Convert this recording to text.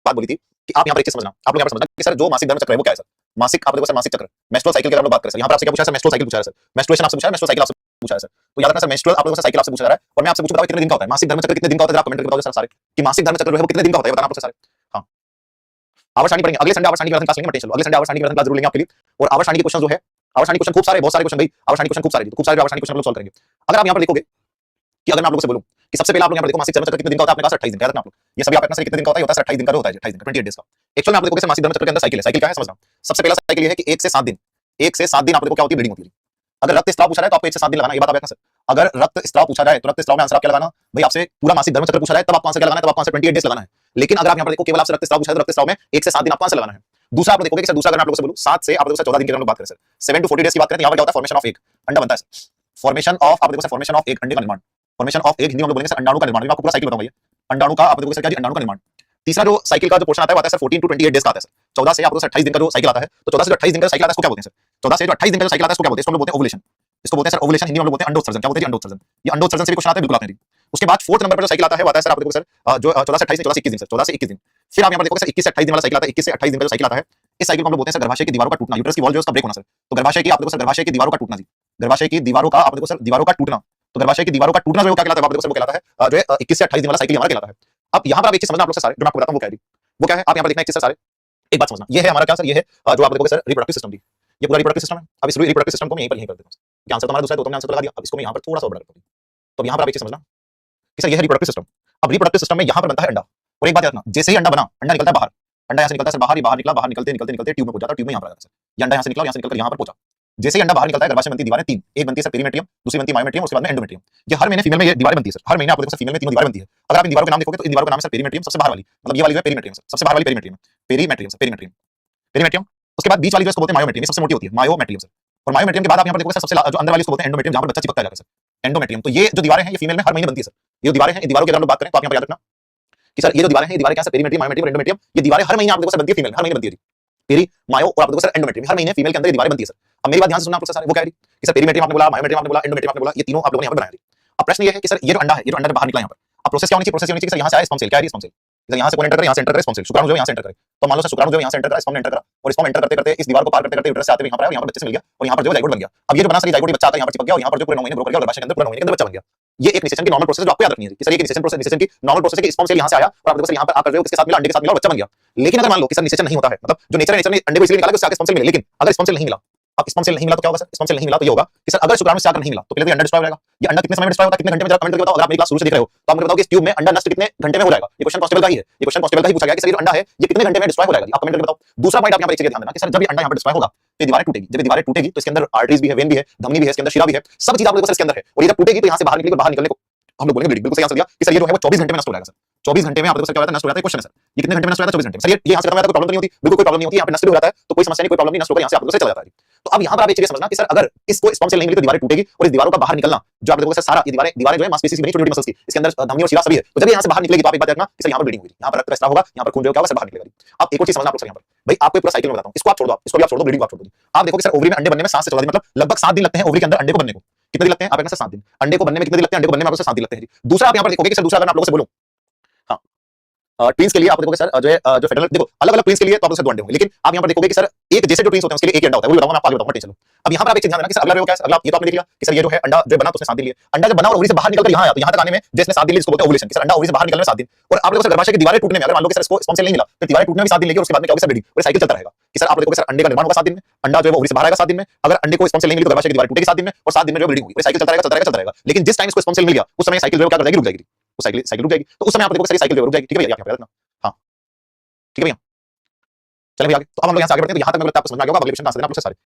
बात बोली थी कि आप यहाँ पर एक चीज समझना, आप लोग यहाँ पर समझना कि सर जो मासिक धर्म चक्र है वो क्या है सर? मासिक आप देखो सर, मासिक चक्र मेंस्ट्रुअल साइकिल के हम लोग बात करें सर। यहाँ पर आपसे क्या पूछा है सर? मेंस्ट्रुअल साइकिल पूछा है सर। मेंस्ट्रुएशन आपसे पूछा है, मेंस्ट्रुअल साइकिल आपसे पूछा है सर। तो याद रखना सर, मेंस्ट्रुअल आप लोगों से साइकिल आपसे पूछा जा रहा है और मैं आपसे पूछ बताऊं कितने दिन का होता है मासिक धर्म चक्र, कितने दिन का होता है? आप कमेंट करके बताओ सर सारे कि मासिक धर्म चक्र जो है वो कितने दिन का होता है, बताना आप लोग सारे। हाँ, आवर्षाणी पढ़ेंगे अगले संडे, आवर्षाणी की क्लास लेंगे, मत टेंशन लो, अगले संडे आवर्षाणी की क्लास जरूर लेंगे आपके लिए। और आवर्षाणी के क्वेश्चन जो है, आवर्षाणी क्वेश्चन खूब सारे, बहुत सारे क्वेश्चन भाई, आवर्षाणी क्वेश्चन खूब सारे, खूब सारे आवर्षाणी क्वेश्चन हम लोग सॉल्व करेंगे। अगर आप यहाँ पर देखोगे कि अगर मैं आप लोगों से बोलूं कि सबसे पहले आप लोग यहाँ पर देखो मासिक धर्म चक्र कितने दिन का होता है, आपने कहा 28 दिन का। याद रखना आप लोग, ये सभी आप अपना कितने दिन का होता है, होता है 28 दिन का, होता है 28 दिन का, 28 डेज का। एक्चुअल में आप देखोगे सर मासिक धर्म चक्र के अंदर साइकिल है। साइकिल क्या है समझना। सबसे पहला साइकिल ये है कि 1 से 7 दिन, 1 से 7 दिन आप देखो क्या होती है, ब्लीडिंग होती है। अगर रक्त स्त्राव पूछा जाए तो आपको 1 से 7 दिन लगाना, ये बात आप रखना सर। अगर रक्त स्त्राव पूछा जाए तो रक्त स्त्राव में आंसर आप क्या लगाना भाई, आपसे पूरा मासिक धर्म चक्र पूछा जाए तब आपको आंसर क्या लगाना है, तब आपको आंसर 28 डेज लगाना है। लेकिन अगर आप यहाँ पर देखो केवल आपसे रक्त स्त्राव पूछा है तो रक्त स्त्राव में 1 से 7 दिन आपको आंसर लगाना है। दूसरा आप देखोगे कि सर, दूसरा अगर मैं आप लोगों से बोलूं 7 से आप देखो सर 14 दिन की हम लोग बात करें सर, 7 to 40 डेज की बात करें तो यहाँ पर क्या होता है, फॉर्मेशन ऑफ एग, अंडा बनता है सर। फॉर्मेशन ऑफ आप देखो सर, फॉर्मेशन ऑफ एग, अंडे का निर्माण। फॉर्मेशन ऑफ एग हिंदी में हम लोग बोलेंगे सर अंडाणु का निर्माण। मैं आपको पूरा साइकिल बताऊंगा, ये अंडाणु का आप देखोगे सर क्या जी, अंडाणु का निर्माण। तीसरा जो साइकिल का जो पोर्शन आता है वो आता है सर 14 to 28 डेज का आता है सर। 14 से आप 28 दिन का जो साइकिल आता है, तो 14 से जो 28 दिन का साइकिल आता है इसको क्या बोलते हैं सर? 14 से जो 28 दिन का जो साइकिल आता है इसको क्या बोलते हैं? इसको हम लोग बोलते हैं ओवुलेशन। इसको बोलते हैं सर ओवुलेशन, हिंदी में हम लोग बोलते हैं अंडोत्सर्जन। क्या बोलते हैं जी? अंडोत्सर्जन। ये अंडोत्सर्जन से भी क्वेश्चन आते हैं, बिल्कुल आपने दी। उसके बाद 4th नंबर पर जो साइकिल आता है वो आता है सर आप देखो सर जो 14 से 28 से 14 से 21 दिन सर, 14 से 21 दिन। फिर आप यहाँ पर देखोगे सर 21 से 28 दिन वाला साइकिल आता है। 21 से 28 दिन का जो साइकिल आता है, इस साइकिल को हम लोग बोलते हैं सर गर्भाशय की दीवारों का टूटना, यूट्रस की वॉल जो है उसका ब्रेक होना सर। तो गर्भाशय की आप देखो सर, गर्भाशय की दीवारों का टूटना जी, गर्भाशय की दीवारों का आप देखो सर, दीवारों का टूटना। तो गर्भाशय की दीवारों का टूटना जो है वो क्या कहलाता है, आप देखो सर वो कहलाता है जो है 21 से 28 दिन वाला साइकिल हमारा कहलाता है। अब यहाँ पर आप एक चीज समझना आप लोग सारे, जो मैं आपको बताता हूँ वो क्या है, वो क्या है आप यहाँ पर देखना एक चीज सारे, एक बात समझना। ये है हमारा क्या सर, ये है जो आप देखोगे सर रिप्रोडक्टिव सिस्टम दी, ये पूरा रिप्रोडक्टिव सिस्टम है। अब इस रिप्रोडक्टिव सिस्टम को मैं यहीं पर यहीं कर देता हूँ। क्या आंसर तुम्हारा दूसरा है, तो तुमने आंसर तो लगा दिया। अब इसको मैं यहाँ पर थोड़ा सा और बड़ा करता हूँ। तो यहाँ पर आप एक चीज समझना कि सर ये है रिप्रोडक्टिव सिस्टम। अब रिप्रोडक्टिव सिस्टम में यहाँ पर बनता है अंडा, और एक बात याद रखना, जैसे ही अंडा बना, अंडा निकलता है बाहर, अंडा यहाँ से निकलता है सर बाहर, ये बाहर निकला, बाहर निकलते निकलते निकलते ट्यूब में पहुंच जाता है, ट्यूब में यहाँ पर आ जाता है सर। ये अंडा यहाँ से निकला, यहाँ से निकलकर यहाँ पर पहुंचा। जैसे ही अंडा बाहर निकलता है, गर्भाशय बनती दीवारें 3, एक बनती है सर पेरीमेट्रियम, दूसरी बनती है मायोमेट्रियम, उसके बाद में एंडोमेट्रियम। ये हर महीने फीमेल में ये दीवारें बनती है सर, हर महीने आपको देखो सर फीमेल में 3 दीवारें बनती है। अगर आप इन दीवारों के नाम देखोगे तो इन दीवारों का नाम है सर पेरीमेट्रियम, सबसे बाहर वाली, मतलब ये वाली जो है पेरीमेट्रियम सर, सबसे बाहर वाली perimetrium, perimetrium sir, perimetrium, perimetrium. उसके बाद बीच वाली जो इसको बोलते हैं मायोमेट्रियम, ये सबसे मोटी होती है, मायोमेट्रियम सर। और मायोमेट्रियम के बाद आप यहाँ पर देखोगे सर सबसे जो अंदर वाली इसको बोलते हैं एंडोमेट्रियम, जहाँ पर बच्चा चिपकता जाता है सर, एंडोमेट्रियम। तो ये जो दीवारें हैं ये फीमेल में हर महीने बनती है सर। ये जो दीवारें हैं, इन दीवारों की अगर हम बात करें तो आप यहाँ पर याद रखना कि सर ये जो दीवारें हैं, ये दीवारें क्या है, पेरीमेट्रियम, मायोमेट्रियम और एंडोमेट्रियम, ये दीवारें हर महीने आप देखो सर बनती है फीमेल में, हर महीने बनती है। पेरी, मायो और आप देखो सर एंडोमेट्रियम, हर महीने फीमेल के अंदर ये दीवारें बनती है सर। अब मेरी बात ध्यान से सुनना आप लोग सारे, वो क्या है कि सर पेरीमेट्रियम आपने बोला, मायोमेट्रियम आपने बोला, एंडोमेट्रियम आपने बोला, ये तीनों आप लोगों ने यहाँ पर बनाया। अब प्रश्न ये है कि सर ये जो अंडा है, ये जो अंडा बाहर निकला यहाँ पर, अब प्रोसेस क्या होनी चाहिए, प्रोसेस होनी चाहिए कि सर यहाँ से आए स्पर्म सेल, क्या है स्पर्म सेल, सर यहाँ से कौन एंटर करे, यहाँ से एंटर करे स्पर्म सेल, शुक्राणु जो है यहाँ से एंटर करे। तो मान लो सर शुक्राणु जो है यहाँ से एंटर करा, स्पर्म ने एंटर करा, और स्पर्म एंटर करते करते इस दीवार को पार करते करते यूट्रस से आते हुए यहाँ पर आया, यहाँ पर बच्चे से मिल गया, और यहाँ पर जो जाइगोट बन गया। अब ये जो बना सर जाइगोट बच्चा आता है, यहाँ पर चिपक गया, और यहाँ पर जो पूरे 9 महीने ग्रो कर गया, और गर्भाशय के अंदर पूरे 9 महीने के अंदर बच्चा बन गया। ये एक निषेचन की नॉर्मल प्रोसेस जो आपको याद रखनी है कि सर ये निषेचन प्रोसेस, निषेचन की नॉर्मल प्रोसेस है कि स्पर्म सेल यहाँ से आया और आप देखो सर यहाँ पर आकर किसके साथ मिला, अंडे के साथ मिला और बच्चा बन गया। लेकिन अगर मान लो कि सर निषेचन नहीं होता है, मतलब जो नेचर है, नेचर ने अंडे को इसलिए निकाला कि उससे आगे स्पर्म सेल मिले, लेकिन अगर स्पर्म सेल नहीं मिला, अब स्पर्म सेल नहीं मिला तो क्या होगा सर, स्पर्म सेल नहीं मिला तो ये होगा कि सर अगर शुक्राणु से आकर नहीं मिला तो पहले तो अंडा डिस्ट्रॉय हो जाएगा। ये अंडा कितने समय में डिस्ट्रॉय होता है, कितने घंटे में, जरा कमेंट करके बताओ। अगर आप मेरी क्लास शुरू से देख रहे हो तो आप मुझे बताओ कि इस ट्यूब में अंडा नष्ट कितने घंटे में हो जाएगा। ये क्वेश्चन कांस्टेबल का ही है, ये क्वेश्चन कांस्टेबल का ही पूछा गया कि सर ये जो अंडा है ये कितने घंटे में डिस्ट्रॉय हो जाएगा, आप कमेंट करके बताओ। दूसरा पॉइंट आप यहाँ पर एक चीज ध्यान देना कि सर जब ये अंडा यहाँ पर डिस्ट्रॉय होगा तो दीवारें टूटेगी, जब दीवारें टूटेगी तो इसके अंदर आर्टरीज भी है, वेन भी है, धमनी भी है, इसके अंदर शिरा भी है, सब चीज आप लोगों को इसके अंदर है। और ये जब टूटेगी तो यहाँ से बाहर निकलेगी, बाहर निकलने को हम लोग बोलेंगे ब्लीडिंग। बिल्कुल सही आंसर दिया कि सर ये जो है वो 24 घंटे में नष्ट हो जाएगा सर। 24 घंटे में आप देखो सर क्या होता है, नष्ट हो जाता है। क्वेश्चन है सर ये कितने घंटे में नष्ट हो जाता है, 24 घंटे में। सर ये यहाँ से खत्म हो जाता है, कोई प्रॉब्लम नहीं होती, बिल्कुल कोई प्रॉब्लम नहीं होती, यहाँ पे नष्ट हो जाता है तो कोई समस्या नहीं, कोई प्रॉब्लम नहीं, नष्ट होकर यहाँ से आप लोगों से चला जाता है। तो अब यहाँ पर आप एक चीज समझना कि सर अगर इसको स्पर्म सेल नहीं मिली तो दीवारें टूटेगी, और इस दीवारों का बाहर निकलना जो आप देखोगे सर सारा ये दीवारें दीवारें जो है मांसपेशी से बनी, छोटी-छोटी मसल्स की, इसके अंदर धमनी और शिरा सभी है। तो जब यहाँ से बाहर निकलेगी तो आप एक बात रखना कि सर यहाँ पर ब्लीडिंग होगी, यहाँ पर रक्त स्राव होगा, यहाँ पर खून जो क्या होगा सर बाहर निकलेगा। अब एक और चीज समझना आप लोग सर, यहाँ पर भाई आपको पूरा साइकिल में बताता हूँ, इसको आप छोड़ दो, इसको भी आप छोड़ दो, ब्लीडिंग आप छोड़ दो। आप देखो कि सर ओवरी में अंडे बनने में 7 से 14 दिन, मतलब लगभग 7 दिन लगते हैं ओवरी के अंदर अंडे को बनने को। कितने दिन लगते हैं आप देखना सर, 7 दिन। अंडे को बनने में कितने दिन लगते हैं, अंडे को बनने में आपको 7 दिन लगते हैं। दूसरा आप यहाँ पर देखोगे कि सर दूसरा अगर आप लोगों से बोलूं, हाँ ट्विंस के लिए आप देखोगे सर जो फेटर्नल देखो अलग अलग ट्विंस के लिए तो आप लोग 2 अंडे होंगे, लेकिन आप यहाँ पर देखोगे कि सर एक जैसे जो ट्विंस होते हैं उसके लिए एक ही अंडा होता है, वो बताऊंगा मैं आपको आगे बताऊंगा, टेंशन लो। अब यहाँ पर आप एक चीज ध्यान देना कि सर अगला वो क्या है, अगला ये तो आपने देख लिया कि सर ये जो है अंडा जो बना तो उसने 7 दिन लिए, अंडा जब बना और ओवरी से बाहर निकलकर यहाँ आया तो यहाँ तक आने में जिसने 7 दिन लिए इसको बोलते हैं ओवुलेशन, कि सर अंडा ओवरी से बाहर निकलने में 7 दिन। और आप लोगों से गर्भाशय की दीवारें टूटने में अगर मान लो कि सर इसको स्पर्म सेल नहीं मिला तो दीवारें टूटने में 7 दिन लेगी, और उसके बाद में क्या होगा सर ब्लीडिंग, और साइकिल चलता रहेगा कि सर आप देखोगे सर अंडे का निर्माण होगा 7 दिन में, अंडा जो है ओवरी से बाहर आएगा 7 दिन में, अगर अंडे को स्पर्म सेल नहीं मिली तो गर्भाशय की दीवारें टूटेगी 7 दिन में, और 7 दिन में जो ब्लीडिंग होगी, और साइकिल चलता रहेगा चलता रहेगा चलता रहेगा। लेकिन जिस टाइम इसको स्पर्म सेल मिल गया उस समय साइकिल जो क्या कर जाएगी, रुक जाएगी, वो साइकिल रुक जाएगी। तो उस समय आप देखोगे सर साइकिल जो रुक जाएगी। ठीक है भैया, क्या रखना, हाँ ठीक है भैया, चलिए भैया आगे। तो अब हम लोग यहाँ से आगे बढ़ते हैं, तो यहाँ तक मेरे को आपको समझ में आ गया होगा, अगले क्वेश्चन आंसर देना आप लोग से सारे।